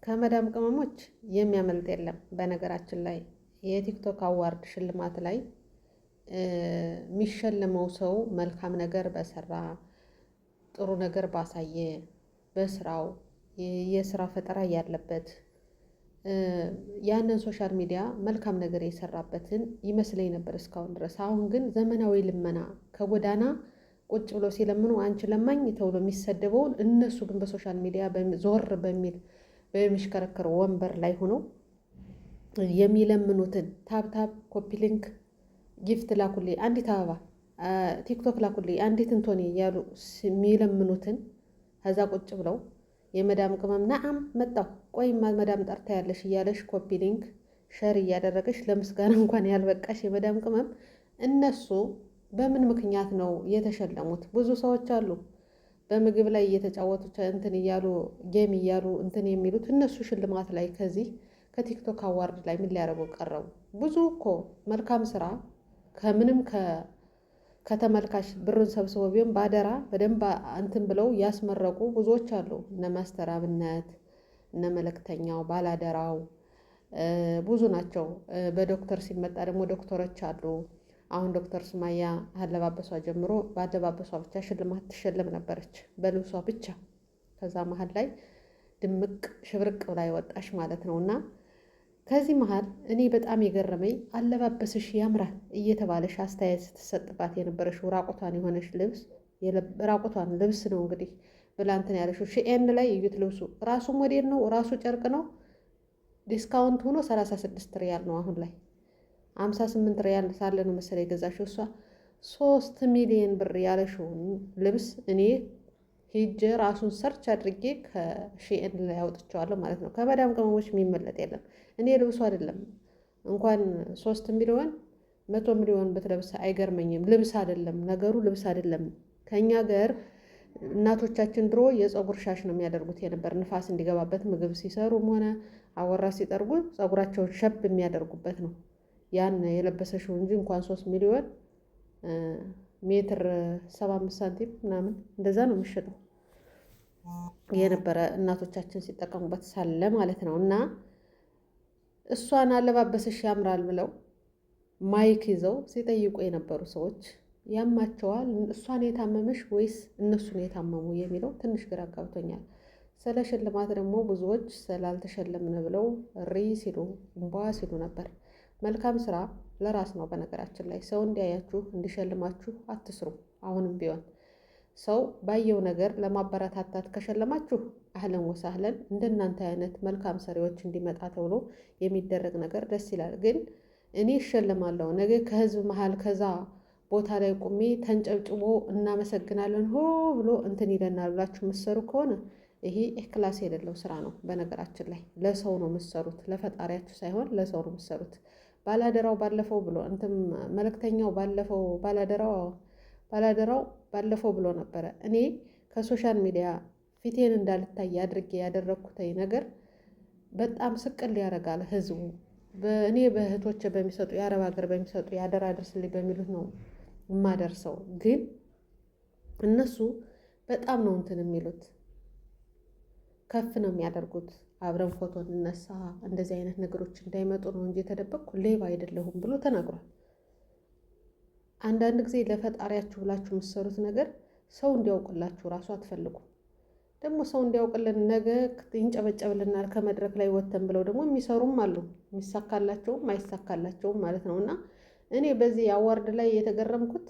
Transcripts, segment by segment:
ከመዳም ቅመሞች የሚያመልጥ የለም። በነገራችን ላይ የቲክቶክ አዋርድ ሽልማት ላይ የሚሸለመው ሰው መልካም ነገር በሰራ ጥሩ ነገር ባሳየ በስራው የስራ ፈጠራ ያለበት ያንን ሶሻል ሚዲያ መልካም ነገር የሰራበትን ይመስለኝ ነበር እስካሁን ድረስ። አሁን ግን ዘመናዊ ልመና ከጎዳና ቁጭ ብሎ ሲለምኑ አንቺ ለማኝ ተብሎ የሚሰደበውን እነሱ ግን በሶሻል ሚዲያ ዞር በሚል በሚሽከረከር ወንበር ላይ ሆነው የሚለምኑትን ታብታብ ኮፒ ሊንክ ጊፍት ላኩልኝ፣ አንዲት አበባ ቲክቶክ ላኩልኝ፣ አንዲት እንቶኔ እያሉ የሚለምኑትን ከዛ ቁጭ ብለው የመዳም ቅመም ናአም መጣሁ ቆይማ መዳም ጠርታ ያለሽ እያለሽ ኮፒ ሊንክ ሸር እያደረገች ለምስጋና እንኳን ያልበቃሽ የመዳም ቅመም እነሱ በምን ምክንያት ነው የተሸለሙት? ብዙ ሰዎች አሉ በምግብ ላይ እየተጫወቱ እንትን እያሉ ጌም እያሉ እንትን የሚሉት እነሱ ሽልማት ላይ ከዚህ ከቲክቶክ አዋርድ ላይ ምን ሊያደርጉ ቀረቡ? ብዙ እኮ መልካም ስራ ከምንም ከተመልካች ብሩን ሰብስቦ ቢሆን ባደራ በደንብ እንትን ብለው ያስመረቁ ብዙዎች አሉ። እነ ማስተር አብነት፣ እነ መልእክተኛው፣ ባላደራው ብዙ ናቸው። በዶክተር ሲመጣ ደግሞ ዶክተሮች አሉ። አሁን ዶክተር ሱማያ አለባበሷ ጀምሮ በአለባበሷ ብቻ ሽልማት ትሸለም ነበረች፣ በልብሷ ብቻ። ከዛ መሀል ላይ ድምቅ ሽብርቅ ብላ ወጣሽ ማለት ነው። እና ከዚህ መሀል እኔ በጣም የገረመኝ አለባበስሽ ያምራል እየተባለሽ አስተያየት ስትሰጥባት የነበረሽው ራቁቷን የሆነሽ ልብስ ራቁቷን ልብስ ነው እንግዲህ ብላ እንትን ያለሽው ሺኤን ላይ እዩት። ልብሱ ራሱ ሞዴል ነው፣ ራሱ ጨርቅ ነው። ዲስካውንት ሆኖ 36 ሪያል ነው አሁን ላይ 58 ሪያል ሳለ ነው መሰለኝ የገዛሽው። እሷ 3 ሚሊዮን ብር ያለሽውን ልብስ እኔ ሂጄ ራሱን ሰርች አድርጌ ከሺኤን ላይ አውጥቼዋለሁ ማለት ነው። ከመዳም ቅመሞች የሚመለጥ የለም። እኔ ልብሱ አይደለም እንኳን 3 ሚሊዮን 100 ሚሊዮን ብትለብስ አይገርመኝም። ልብስ አይደለም ነገሩ፣ ልብስ አይደለም። ከኛ ጋር እናቶቻችን ድሮ የፀጉር ሻሽ ነው የሚያደርጉት የነበር፣ ንፋስ እንዲገባበት ምግብ ሲሰሩም ሆነ አወራ ሲጠርጉ ፀጉራቸውን ሸብ የሚያደርጉበት ነው ያን የለበሰሽው እንጂ እንኳን 3 ሚሊዮን ሜትር 75 ሳንቲም ምናምን እንደዛ ነው የሚሸጠው የነበረ እናቶቻችን ሲጠቀሙበት ሳለ ማለት ነው። እና እሷን አለባበስሽ ያምራል ብለው ማይክ ይዘው ሲጠይቁ የነበሩ ሰዎች ያማቸዋል። እሷን የታመመሽ ወይስ እነሱን የታመሙ የሚለው ትንሽ ግራ አጋብቶኛል። ስለ ሽልማት ደግሞ ብዙዎች ስላልተሸለምን ብለው እሪ ሲሉ እንቧ ሲሉ ነበር። መልካም ስራ ለራስ ነው። በነገራችን ላይ ሰው እንዲያያችሁ እንዲሸልማችሁ አትስሩ። አሁንም ቢሆን ሰው ባየው ነገር ለማበረታታት ከሸለማችሁ አህለን ወሳህለን፣ እንደናንተ አይነት መልካም ሰሪዎች እንዲመጣ ተብሎ የሚደረግ ነገር ደስ ይላል። ግን እኔ እሸልማለሁ ነገ ከህዝብ መሀል ከዛ ቦታ ላይ ቁሜ ተንጨብጭቦ እናመሰግናለን ሆ ብሎ እንትን ይለናል ብላችሁ የምትሰሩ ከሆነ ይሄ ኢኽላስ የሌለው ስራ ነው። በነገራችን ላይ ለሰው ነው የምትሰሩት፣ ለፈጣሪያችሁ ሳይሆን ለሰው ነው የምትሰሩት። ባላደራው ባለፈው ብሎ እንትን መልእክተኛው ባለፈው ባላደራው ባለፈው ብሎ ነበረ። እኔ ከሶሻል ሚዲያ ፊቴን እንዳልታይ አድርጌ ያደረኩት ነገር በጣም ስቅል ያደርጋል ህዝቡ። እኔ በእህቶቼ በሚሰጡ የአረብ ሀገር በሚሰጡ የአደራ ድርስልኝ በሚሉት ነው የማደርሰው። ግን እነሱ በጣም ነው እንትን የሚሉት ከፍ ነው የሚያደርጉት። አብረን ፎቶ እንነሳ እንደዚህ አይነት ነገሮች እንዳይመጡ ነው እንጂ የተደበቅኩ ሌባ አይደለሁም ብሎ ተናግሯል። አንዳንድ ጊዜ ለፈጣሪያችሁ ብላችሁ የምትሰሩት ነገር ሰው እንዲያውቅላችሁ ራሱ አትፈልጉም። ደግሞ ሰው እንዲያውቅልን ነገ ይንጨበጨብልናል ከመድረክ ላይ ወተን ብለው ደግሞ የሚሰሩም አሉ፣ የሚሳካላቸውም አይሳካላቸውም ማለት ነው። እና እኔ በዚህ አዋርድ ላይ የተገረምኩት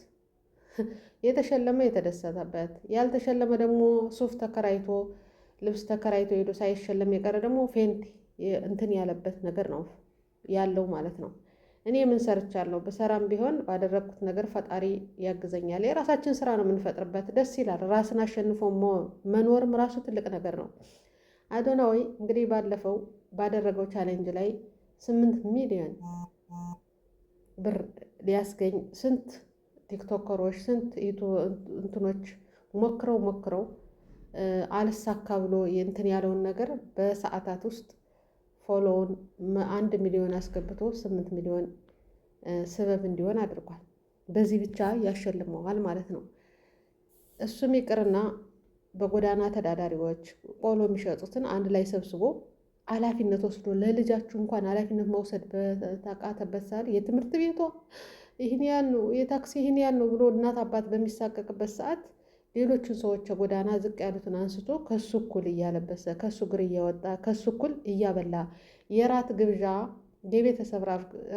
የተሸለመ የተደሰተበት፣ ያልተሸለመ ደግሞ ሱፍ ተከራይቶ ልብስ ተከራይቶ ሄዶ ሳይሸለም የቀረ ደግሞ ፌንት እንትን ያለበት ነገር ነው ያለው ማለት ነው። እኔ ምን ሰርቻለሁ? በሰራም ቢሆን ባደረግኩት ነገር ፈጣሪ ያግዘኛል። የራሳችን ስራ ነው የምንፈጥርበት። ደስ ይላል። ራስን አሸንፎ መኖርም ራሱ ትልቅ ነገር ነው። አዶናዊ እንግዲህ ባለፈው ባደረገው ቻሌንጅ ላይ 8 ሚሊዮን ብር ሊያስገኝ ስንት ቲክቶከሮች ስንት እንትኖች ሞክረው አልሳካ ብሎ እንትን ያለውን ነገር በሰዓታት ውስጥ ፎሎውን 1 ሚሊዮን አስገብቶ 8 ሚሊዮን ስበብ እንዲሆን አድርጓል። በዚህ ብቻ ያሸልመዋል ማለት ነው። እሱም ይቅርና በጎዳና ተዳዳሪዎች ቆሎ የሚሸጡትን አንድ ላይ ሰብስቦ ኃላፊነት ወስዶ ለልጃችሁ እንኳን ኃላፊነት መውሰድ በተቃተበት ሰዓት የትምህርት ቤቷ ይህን ያህል ነው፣ የታክሲ ይህን ያህል ነው ብሎ እናት አባት በሚሳቀቅበት ሰዓት ሌሎቹን ሰዎች ጎዳና ዝቅ ያሉትን አንስቶ ከሱ እኩል እያለበሰ ከሱ እግር እያወጣ ከሱ እኩል እያበላ የራት ግብዣ የቤተሰብ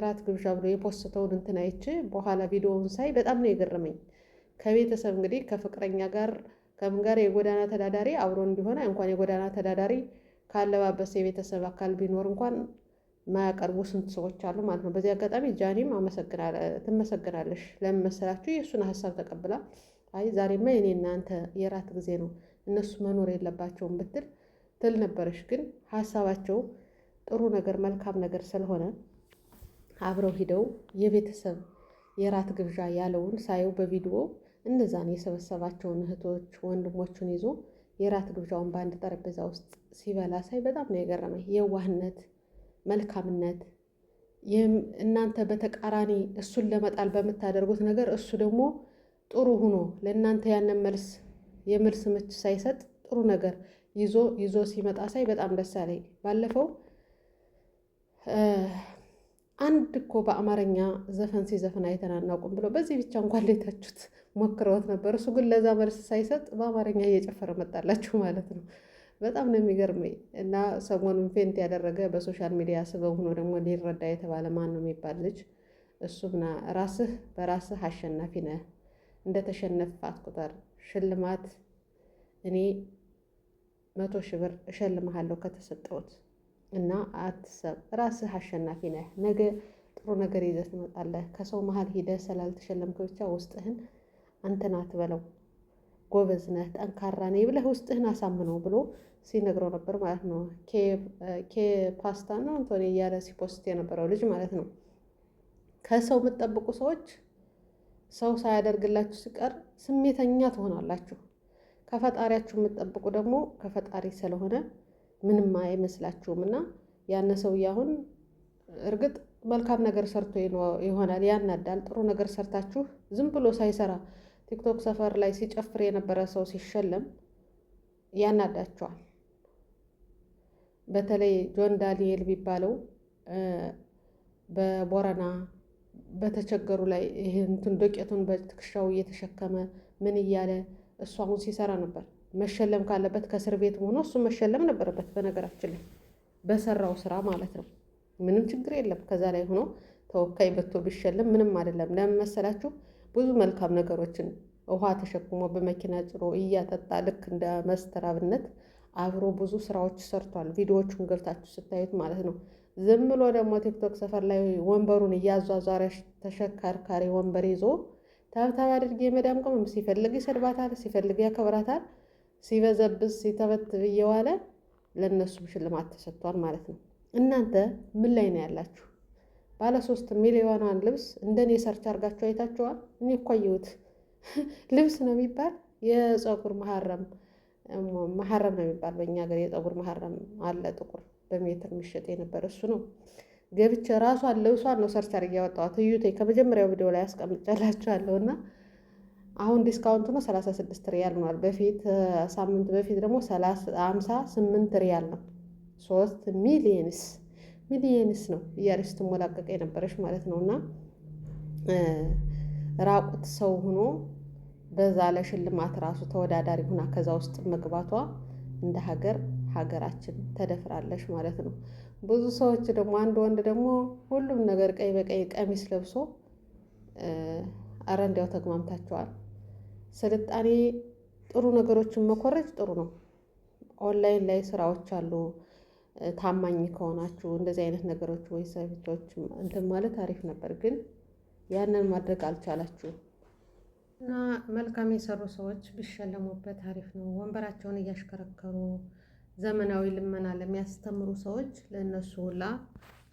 ራት ግብዣ ብሎ የፖስተውን እንትን አይቼ በኋላ ቪዲዮውን ሳይ በጣም ነው የገረመኝ። ከቤተሰብ እንግዲህ ከፍቅረኛ ጋር ከምን ጋር የጎዳና ተዳዳሪ አብሮ እንዲሆነ እንኳን የጎዳና ተዳዳሪ ካለባበስ የቤተሰብ አካል ቢኖር እንኳን ማያቀርቡ ስንት ሰዎች አሉ ማለት ነው። በዚህ አጋጣሚ ጃኒም ትመሰግናለሽ። ለምን መሰላችሁ? የእሱን ሀሳብ ተቀብላ አይ ዛሬማ የኔ እናንተ የራት ጊዜ ነው እነሱ መኖር የለባቸውም ብትል ትል ነበረሽ። ግን ሀሳባቸው ጥሩ ነገር መልካም ነገር ስለሆነ አብረው ሂደው የቤተሰብ የራት ግብዣ ያለውን ሳየው በቪዲዮ እነዛን የሰበሰባቸውን እህቶች ወንድሞቹን ይዞ የራት ግብዣውን በአንድ ጠረጴዛ ውስጥ ሲበላ ሳይ በጣም ነው የገረመኝ። የዋህነት መልካምነት፣ እናንተ በተቃራኒ እሱን ለመጣል በምታደርጉት ነገር እሱ ደግሞ ጥሩ ሆኖ ለእናንተ ያንን የመልስ ምት ሳይሰጥ ጥሩ ነገር ይዞ ሲመጣ ሳይ በጣም ደስ አለኝ። ባለፈው አንድ እኮ በአማርኛ ዘፈን ሲዘፍን አይተን አናውቅም ብሎ በዚህ ብቻ እንኳን ሌታችሁት ሞክረውት ነበር። እሱ ግን ለዛ መልስ ሳይሰጥ በአማርኛ እየጨፈረ መጣላችሁ ማለት ነው። በጣም ነው የሚገርመኝ። እና ሰሞኑን ፌንት ያደረገ በሶሻል ሚዲያ ስበብ ሆኖ ደግሞ ሊረዳ የተባለ ማን ነው የሚባል ልጅ እሱምና ራስህ በራስህ አሸናፊ ነህ፣ እንደተሸነፍክ ቁጥር ሽልማት እኔ 100,000 ብር እሸልምሃለሁ ከተሰጠሁት እና አትሰብ፣ ራስህ አሸናፊ ነህ። ነገ ጥሩ ነገር ይዘህ ትመጣለህ። ከሰው መሀል ሂደህ ስላልተሸለምክ ብቻ ውስጥህን አንተን አትበለው። ጎበዝ ነህ፣ ጠንካራ ነህ ብለህ ውስጥህን አሳምነው ብሎ ሲነግረው ነበር ማለት ነው። ፓስታ ነው አንቶኒ እያለ ሲፖስት የነበረው ልጅ ማለት ነው። ከሰው የምትጠብቁ ሰዎች ሰው ሳያደርግላችሁ ሲቀር ስሜተኛ ትሆናላችሁ። ከፈጣሪያችሁ የምትጠብቁ ደግሞ ከፈጣሪ ስለሆነ ምንም አይመስላችሁም። እና ያነ ሰውዬ አሁን እርግጥ መልካም ነገር ሰርቶ ይሆናል፣ ያናዳል። ጥሩ ነገር ሰርታችሁ ዝም ብሎ ሳይሰራ ቲክቶክ ሰፈር ላይ ሲጨፍር የነበረ ሰው ሲሸለም ያናዳቸዋል። በተለይ ጆን ዳንኤል ቢባለው በቦረና በተቸገሩ ላይ ይህንትን ዶቄቱን በትከሻው እየተሸከመ ምን እያለ እሱ አሁን ሲሰራ ነበር። መሸለም ካለበት ከእስር ቤት ሆኖ እሱ መሸለም ነበረበት። በነገራችን ላይ በሰራው ስራ ማለት ነው። ምንም ችግር የለም። ከዛ ላይ ሆኖ ተወካይ በቶ ቢሸለም ምንም አይደለም። ለምን መሰላችሁ? ብዙ መልካም ነገሮችን ውሃ ተሸክሞ በመኪና ጭሮ እያጠጣ ልክ እንደ መስተር አብነት አብሮ ብዙ ስራዎች ሰርቷል። ቪዲዮዎቹን ገብታችሁ ስታዩት ማለት ነው። ዝም ብሎ ደግሞ ቲክቶክ ሰፈር ላይ ወንበሩን እያዟዟረ ተሸካርካሪ ወንበር ይዞ ታብታብ አድርጌ የመዳም ቅመም ሲፈልግ ይሰድባታል፣ ሲፈልግ ያከብራታል፣ ሲበዘብዝ ሲተበትብ እየዋለ ለእነሱም ሽልማት ተሰጥቷል ማለት ነው። እናንተ ምን ላይ ነው ያላችሁ? ባለ 3 ሚሊዮኗን ልብስ እንደኔ ሰርች አድርጋችሁ አይታችኋል? እኔ እኮ አየሁት። ልብስ ነው የሚባል የፀጉር መሐረም ነው የሚባል በእኛ ሀገር የፀጉር መሐረም አለ፣ ጥቁር በሜትር የሚሸጥ የነበረ እሱ ነው። ገብቼ ራሷን ልብሷን ነው ሰርች አድርጌ ያወጣኋት። እዩቴ ከመጀመሪያው ቪዲዮ ላይ አስቀምጫላችኋለሁ። እና አሁን ዲስካውንቱ ነው 36 ሪያል ሆኗል። በፊት ሳምንት በፊት ደግሞ 58 ሪያል ነው። 3 ሚሊየንስ ነው እያለች ስትሞላቀቅ የነበረች ማለት ነው። እና ራቁት ሰው ሆኖ በዛ ለሽልማት ራሱ ተወዳዳሪ ሆና ከዛ ውስጥ መግባቷ እንደ ሀገራችን ተደፍራለች ማለት ነው። ብዙ ሰዎች ደግሞ አንድ ወንድ ደግሞ ሁሉም ነገር ቀይ በቀይ ቀሚስ ለብሶ እንዲያው ተግማምታቸዋል። ስልጣኔ ጥሩ ነገሮችን መኮረጅ ጥሩ ነው። ኦንላይን ላይ ስራዎች አሉ። ታማኝ ከሆናችሁ እንደዚህ አይነት ነገሮች ወይ ሰርቪሶች እንትን ማለት አሪፍ ነበር፣ ግን ያንን ማድረግ አልቻላችሁም። እና መልካም የሰሩ ሰዎች ቢሸለሙበት አሪፍ ነው። ወንበራቸውን እያሽከረከሩ ዘመናዊ ልመና ለሚያስተምሩ ሰዎች ለእነሱ ሁላ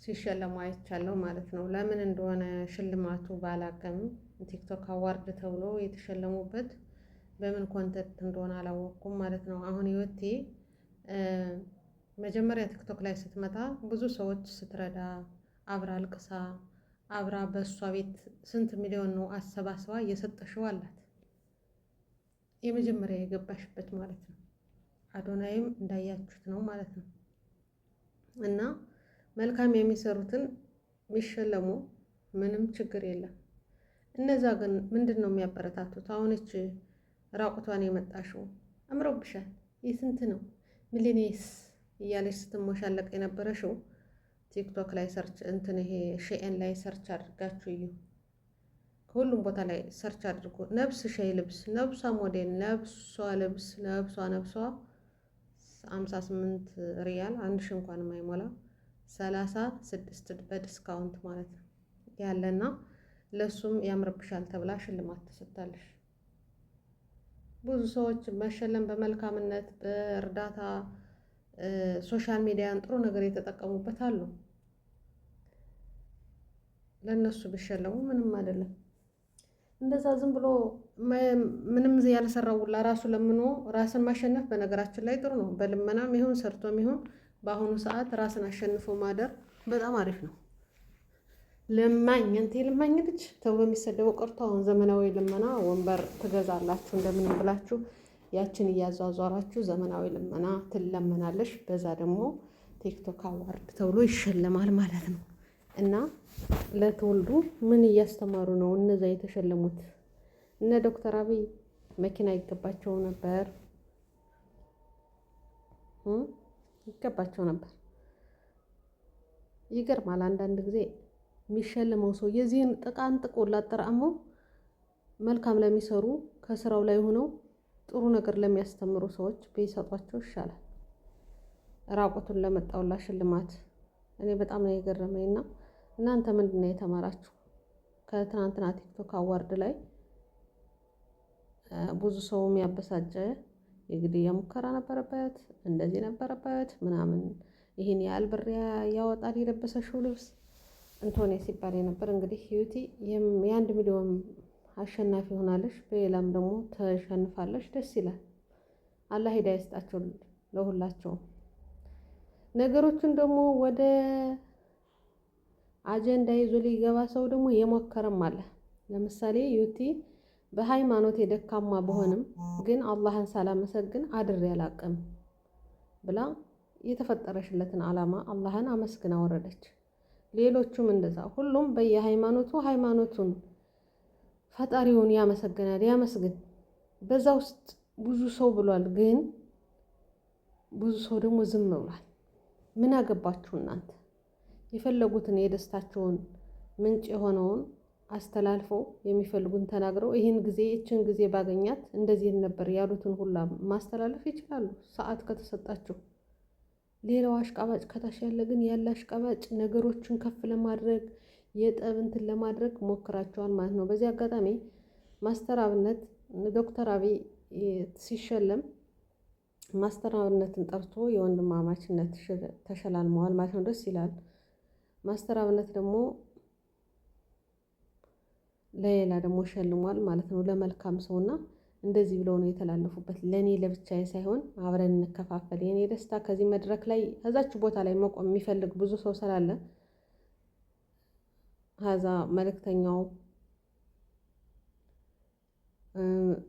ሲሸለሙ አይቻለሁ ማለት ነው። ለምን እንደሆነ ሽልማቱ ባላቅም ቲክቶክ አዋርድ ተብሎ የተሸለሙበት በምን ኮንተንት እንደሆነ አላወቅኩም ማለት ነው። አሁን ህይወቴ መጀመሪያ ቲክቶክ ላይ ስትመጣ ብዙ ሰዎች ስትረዳ አብራ አልቅሳ አብራ በእሷ ቤት ስንት ሚሊዮን ነው አሰባስባ እየሰጠሽው አላት። የመጀመሪያ የገባሽበት ማለት ነው። አዶናይም እንዳያችሁት ነው ማለት ነው። እና መልካም የሚሰሩትን የሚሸለሙ ምንም ችግር የለም። እነዛ ግን ምንድን ነው የሚያበረታቱት? አሁንች ራቁቷን የመጣሽው አምሮብሻል፣ የስንት ነው ሚሊኔስ እያለች ስትሞሻለቅ የነበረሽው ቲክቶክ ላይ ሰርች ይሄ ሼኤን ላይ ሰርች አድርጋችሁ እዩ። ከሁሉም ቦታ ላይ ሰርች አድርጎ ነብስ ሸይ ልብስ፣ ነብሷ ሞዴል፣ ነብሷ ልብስ፣ ነብሷ 58 ሪያል 1000 እንኳን የማይሞላ 36 በዲስካውንት ማለት ነው ያለና ለሱም ያምርብሻል ተብላ ሽልማት ተሰጥታለሽ። ብዙ ሰዎች መሸለም በመልካምነት በእርዳታ ሶሻል ሚዲያን ጥሩ ነገር የተጠቀሙበት አሉ። ለነሱ ቢሸለሙ ምንም አይደለም። እንደዛ ዝም ብሎ ምንም ያልሰራው ለራሱ ለምኖ ራስን ማሸነፍ በነገራችን ላይ ጥሩ ነው። በልመናም ይሁን ሰርቶም ይሁን በአሁኑ ሰዓት ራስን አሸንፎ ማደር በጣም አሪፍ ነው። ለማኝ እንት ልማኝ ልጅ ተብሎ የሚሰደበው ቀርቶ አሁን ዘመናዊ ልመና ወንበር ትገዛላችሁ እንደምን ብላችሁ ያችን እያዟዟራችሁ ዘመናዊ ልመና ትለመናለሽ። በዛ ደግሞ ቲክቶክ አዋርድ ተብሎ ይሸለማል ማለት ነው። እና ለትውልዱ ምን እያስተማሩ ነው እነዛ የተሸለሙት? እነ ዶክተር አብይ መኪና ይገባቸው ነበር ነበር። ይገርማል። አንዳንድ ጊዜ የሚሸለመው ሰው የዚህን ጥቃን ጥቆ ላጠራመው መልካም ለሚሰሩ ከስራው ላይ ሆነው ጥሩ ነገር ለሚያስተምሩ ሰዎች ቢሰጧቸው ይሻላል። ራቁቱን ለመጣውላ ሽልማት እኔ በጣም ነው የገረመኝና እናንተ ምንድን ነው የተማራችሁ? ከትናንትና ቲክቶክ አዋርድ ላይ ብዙ ሰው የሚያበሳጨ የግድያ ሙከራ ነበረበት፣ እንደዚህ ነበረበት ምናምን፣ ይህን ያህል ብር ያወጣል የለበሰሽው ልብስ እንቶኔ ሲባል የነበር እንግዲህ ዩቲ የ1 ሚሊዮን አሸናፊ ሆናለሽ፣ በሌላም ደግሞ ተሸንፋለሽ። ደስ ይላል። አላህ ሂዳያ ይስጣቸው ለሁላቸውም። ነገሮችን ደግሞ ወደ አጀንዳ ይዞ ሊገባ ሰው ደግሞ የሞከረም አለ። ለምሳሌ ዩቲ በሃይማኖት የደካማ በሆንም ግን አላህን ሳላመሰግን አድሬ አላቅም ብላ የተፈጠረሽለትን ዓላማ አላህን አመስግና ወረደች። ሌሎቹም እንደዛ፣ ሁሉም በየሃይማኖቱ ሃይማኖቱን ፈጣሪውን ያመሰግናል። ያመስግን። በዛ ውስጥ ብዙ ሰው ብሏል፣ ግን ብዙ ሰው ደግሞ ዝም ብሏል። ምን አገባችሁ እናንተ? የፈለጉትን የደስታቸውን ምንጭ የሆነውን አስተላልፈው የሚፈልጉን ተናግረው ይህን ጊዜ ይችን ጊዜ ባገኛት እንደዚህ ነበር ያሉትን ሁላ ማስተላለፍ ይችላሉ፣ ሰዓት ከተሰጣቸው። ሌላው አሽቃባጭ ከታች ያለ ግን ያለ አሽቃባጭ ነገሮችን ከፍ ለማድረግ የጠብ እንትን ለማድረግ ሞክራቸዋል ማለት ነው። በዚህ አጋጣሚ ማስተር አብነት ዶክተር አብይ ሲሸለም ማስተር አብነትን ጠርቶ የወንድማማችነት ተሸላልመዋል ማለት ነው። ደስ ይላል። ማስተር አብነት ደግሞ ለሌላ ደግሞ ሸልሟል ማለት ነው። ለመልካም ሰውና እንደዚህ ብለው ነው የተላለፉበት። ለኔ ለብቻዬ ሳይሆን አብረን እንከፋፈል። የኔ ደስታ ከዚህ መድረክ ላይ ከዛች ቦታ ላይ መቆም የሚፈልግ ብዙ ሰው ስላለ ሀዛ መልእክተኛው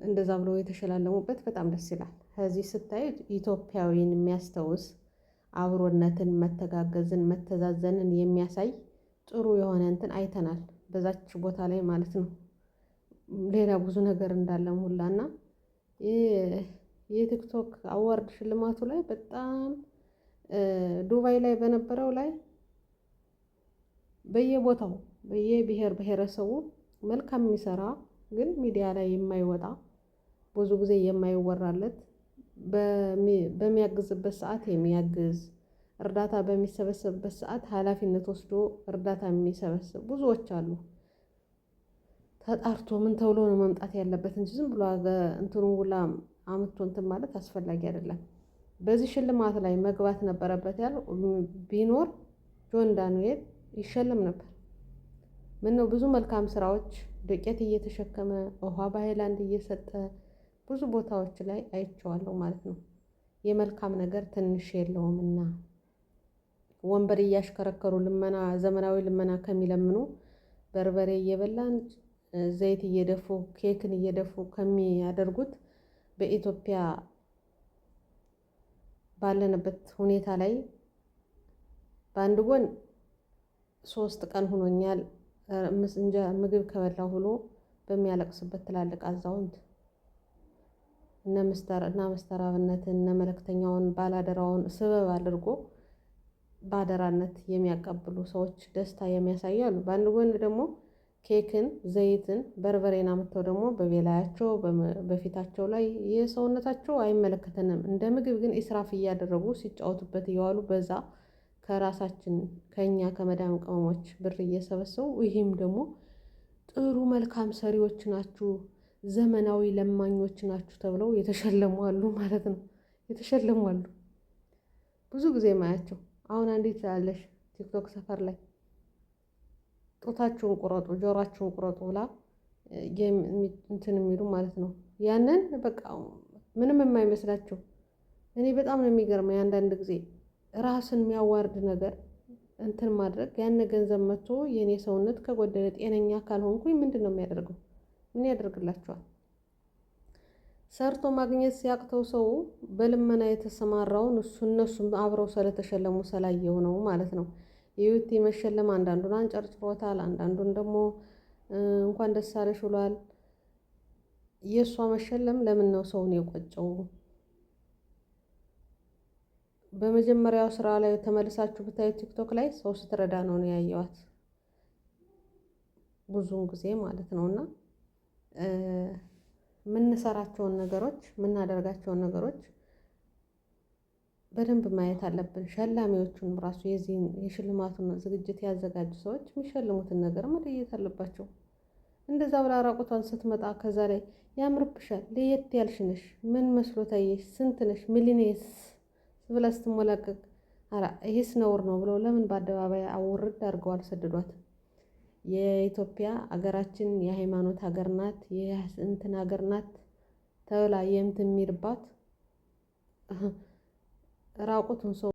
እንደዛ ብለው የተሸላለሙበት በጣም ደስ ይላል። ከዚህ ስታዩት ኢትዮጵያዊን የሚያስታውስ አብሮነትን፣ መተጋገዝን፣ መተዛዘንን የሚያሳይ ጥሩ የሆነ እንትን አይተናል በዛች ቦታ ላይ ማለት ነው። ሌላ ብዙ ነገር እንዳለም ሁላና የቲክቶክ አዋርድ ሽልማቱ ላይ በጣም ዱባይ ላይ በነበረው ላይ በየቦታው በየብሔር ብሔረሰቡ መልካም የሚሰራ ግን ሚዲያ ላይ የማይወጣ ብዙ ጊዜ የማይወራለት በሚያግዝበት ሰዓት የሚያግዝ እርዳታ በሚሰበሰብበት ሰዓት ኃላፊነት ወስዶ እርዳታ የሚሰበስብ ብዙዎች አሉ። ተጣርቶ ምን ተብሎ ነው መምጣት ያለበት እንጂ ዝም ብሎ እንትኑ ሁላ አምጥቶ እንትን ማለት አስፈላጊ አይደለም። በዚህ ሽልማት ላይ መግባት ነበረበት ያለው ቢኖር ጆን ዳንኤል ይሸለም ነበር። ምን ነው ብዙ መልካም ስራዎች ዱቄት እየተሸከመ ውሃ በሃይላንድ እየሰጠ ብዙ ቦታዎች ላይ አይቼዋለሁ ማለት ነው። የመልካም ነገር ትንሽ የለውምና ወንበር እያሽከረከሩ ልመና ዘመናዊ ልመና ከሚለምኑ በርበሬ እየበላን ዘይት እየደፉ ኬክን እየደፉ ከሚያደርጉት በኢትዮጵያ ባለንበት ሁኔታ ላይ በአንድ ጎን 3 ቀን ሆኖኛል ምግብ ከበላሁ ብሎ በሚያለቅስበት ትላልቅ አዛውንት እነ ምስተር አብነትን እነ መልእክተኛውን ባላደራውን ስበብ አድርጎ ባደራነት የሚያቀብሉ ሰዎች ደስታ የሚያሳዩ አሉ። በአንድ ጎን ደግሞ ኬክን፣ ዘይትን፣ በርበሬን አምጥተው ደግሞ በቤላያቸው በፊታቸው ላይ የሰውነታቸው አይመለከተንም እንደ ምግብ ግን ኢስራፍ እያደረጉ ሲጫወቱበት እየዋሉ በዛ ከራሳችን ከኛ ከመዳም ቅመሞች ብር እየሰበሰቡ ይህም ደግሞ ጥሩ መልካም ሰሪዎች ናችሁ፣ ዘመናዊ ለማኞች ናችሁ ተብለው የተሸለሙ አሉ ማለት ነው። የተሸለሙ አሉ ብዙ ጊዜ ማያቸው። አሁን አንዲት ያለሽ ቲክቶክ ሰፈር ላይ ጡታችሁን ቁረጡ፣ ጆሯችሁን ቁረጡ ብላ እንትን የሚሉ ማለት ነው። ያንን በቃ ምንም የማይመስላቸው እኔ በጣም ነው የሚገርመኝ። አንዳንድ ጊዜ ራስን የሚያዋርድ ነገር እንትን ማድረግ ያን ገንዘብ መጥቶ የኔ ሰውነት ከጎደለ ጤነኛ ካልሆንኩኝ ምንድን ነው የሚያደርገው? ምን ያደርግላቸዋል? ሰርቶ ማግኘት ሲያቅተው ሰው በልመና የተሰማራውን እነሱም አብረው ስለተሸለሙ ስላየው ነው ማለት ነው። የዩቲ መሸለም አንዳንዱን አንጨርጭሮታል፣ አንዳንዱን ደግሞ እንኳን ደስ አለሽ ብሏል። የእሷ መሸለም ለምን ነው ሰውን የቆጨው? በመጀመሪያው ስራ ላይ ተመልሳችሁ ብታዩ ቲክቶክ ላይ ሰው ስትረዳ ነው ያየዋት ብዙውን ጊዜ ማለት ነው። እና የምንሰራቸውን ነገሮች የምናደርጋቸውን ነገሮች በደንብ ማየት አለብን። ሸላሚዎቹን ራሱ የዚህን የሽልማቱን ዝግጅት ያዘጋጁ ሰዎች የሚሸልሙትን ነገር መለየት አለባቸው። እንደዛ ብላ ራቁቷን ስትመጣ ከዛ ላይ ያምርብሻል፣ ለየት ያልሽ ነሽ፣ ምን መስሎ ታየሽ፣ ስንት ነሽ፣ ሚሊኔስ ብላ ስትሞላቀቅ ኧረ ይሄስ ነውር ነው ብለው ለምን በአደባባይ አውርድ አድርገው አልሰደዷትም? የኢትዮጵያ ሀገራችን የሃይማኖት ሀገር ናት፣ የእንትን ሀገር ናት ተብላ የምትሚልባት ራቁቱን ሰው